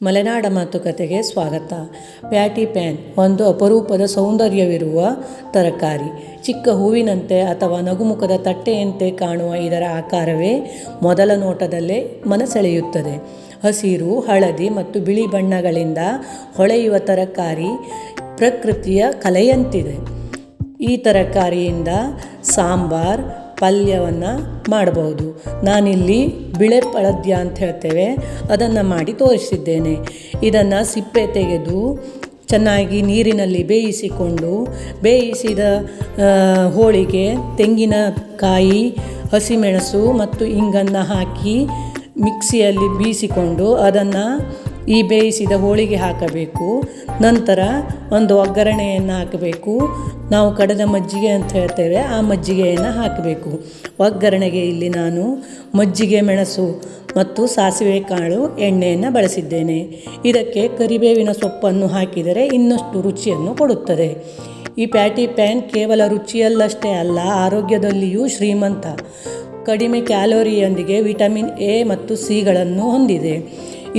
ಮಲೆನಾಡ ಮಾತುಕತೆಗೆ ಸ್ವಾಗತ. ಪ್ಯಾಟಿ ಪ್ಯಾನ್ ಒಂದು ಅಪರೂಪದ ಸೌಂದರ್ಯವಿರುವ ತರಕಾರಿ. ಚಿಕ್ಕ ಹೂವಿನಂತೆ ಅಥವಾ ನಗುಮುಖದ ತಟ್ಟೆಯಂತೆ ಕಾಣುವ ಇದರ ಆಕಾರವೇ ಮೊದಲ ನೋಟದಲ್ಲೇ ಮನಸೆಳೆಯುತ್ತದೆ. ಹಸಿರು, ಹಳದಿ ಮತ್ತು ಬಿಳಿ ಬಣ್ಣಗಳಿಂದ ಹೊಳೆಯುವ ತರಕಾರಿ ಪ್ರಕೃತಿಯ ಕಲೆಯಂತಿದೆ. ಈ ತರಕಾರಿಯಿಂದ ಸಾಂಬಾರ್, ಪಲ್ಯವನ್ನು ಮಾಡಬಹುದು. ನಾನಿಲ್ಲಿ ಬಿಳೆ ಪಳದ್ಯ ಅಂತ ಹೇಳ್ತೇವೆ, ಅದನ್ನು ಮಾಡಿ ತೋರಿಸಿದ್ದೇನೆ. ಇದನ್ನು ಸಿಪ್ಪೆ ತೆಗೆದು ಚೆನ್ನಾಗಿ ನೀರಿನಲ್ಲಿ ಬೇಯಿಸಿಕೊಂಡು, ಬೇಯಿಸಿದ ಹೋಳಿಗೆ ತೆಂಗಿನಕಾಯಿ, ಹಸಿಮೆಣಸು ಮತ್ತು ಇಂಗನ್ನು ಹಾಕಿ ಮಿಕ್ಸಿಯಲ್ಲಿ ಬೀಸಿಕೊಂಡು ಅದನ್ನು ಈ ಬೇಯಿಸಿದ ಹೋಳಿಗೆ ಹಾಕಬೇಕು. ನಂತರ ಒಂದು ಒಗ್ಗರಣೆಯನ್ನು ಹಾಕಬೇಕು. ನಾವು ಕಡೆದ ಮಜ್ಜಿಗೆ ಅಂತ ಹೇಳ್ತೇವೆ, ಆ ಮಜ್ಜಿಗೆಯನ್ನು ಹಾಕಬೇಕು. ಒಗ್ಗರಣೆಗೆ ಇಲ್ಲಿ ನಾನು ಮಜ್ಜಿಗೆ, ಮೆಣಸು ಮತ್ತು ಸಾಸಿವೆ ಕಾಳು ಎಣ್ಣೆಯನ್ನು ಬಳಸಿದ್ದೇನೆ. ಇದಕ್ಕೆ ಕರಿಬೇವಿನ ಸೊಪ್ಪನ್ನು ಹಾಕಿದರೆ ಇನ್ನಷ್ಟು ರುಚಿಯನ್ನು ಕೊಡುತ್ತದೆ. ಈ ಪ್ಯಾಟಿ ಪ್ಯಾನ್ ಕೇವಲ ರುಚಿಯಲ್ಲಷ್ಟೇ ಅಲ್ಲ, ಆರೋಗ್ಯದಲ್ಲಿಯೂ ಶ್ರೀಮಂತ. ಕಡಿಮೆ ಕ್ಯಾಲೋರಿಯೊಂದಿಗೆ ವಿಟಮಿನ್ ಎ ಮತ್ತು ಸಿಗಳನ್ನು ಹೊಂದಿದೆ.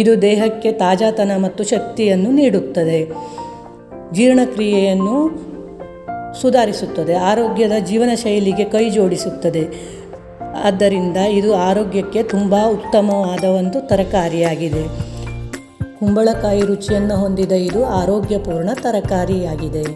ಇದು ದೇಹಕ್ಕೆ ತಾಜಾತನ ಮತ್ತು ಶಕ್ತಿಯನ್ನು ನೀಡುತ್ತದೆ. ಜೀರ್ಣಕ್ರಿಯೆಯನ್ನು ಸುಧಾರಿಸುತ್ತದೆ. ಆರೋಗ್ಯದ ಜೀವನ ಶೈಲಿಗೆ ಕೈ ಜೋಡಿಸುತ್ತದೆ. ಆದ್ದರಿಂದ ಇದು ಆರೋಗ್ಯಕ್ಕೆ ತುಂಬ ಉತ್ತಮವಾದ ಒಂದು ತರಕಾರಿಯಾಗಿದೆ. ಕುಂಬಳಕಾಯಿ ರುಚಿಯನ್ನು ಹೊಂದಿದ ಇದು ಆರೋಗ್ಯಪೂರ್ಣ ತರಕಾರಿಯಾಗಿದೆ.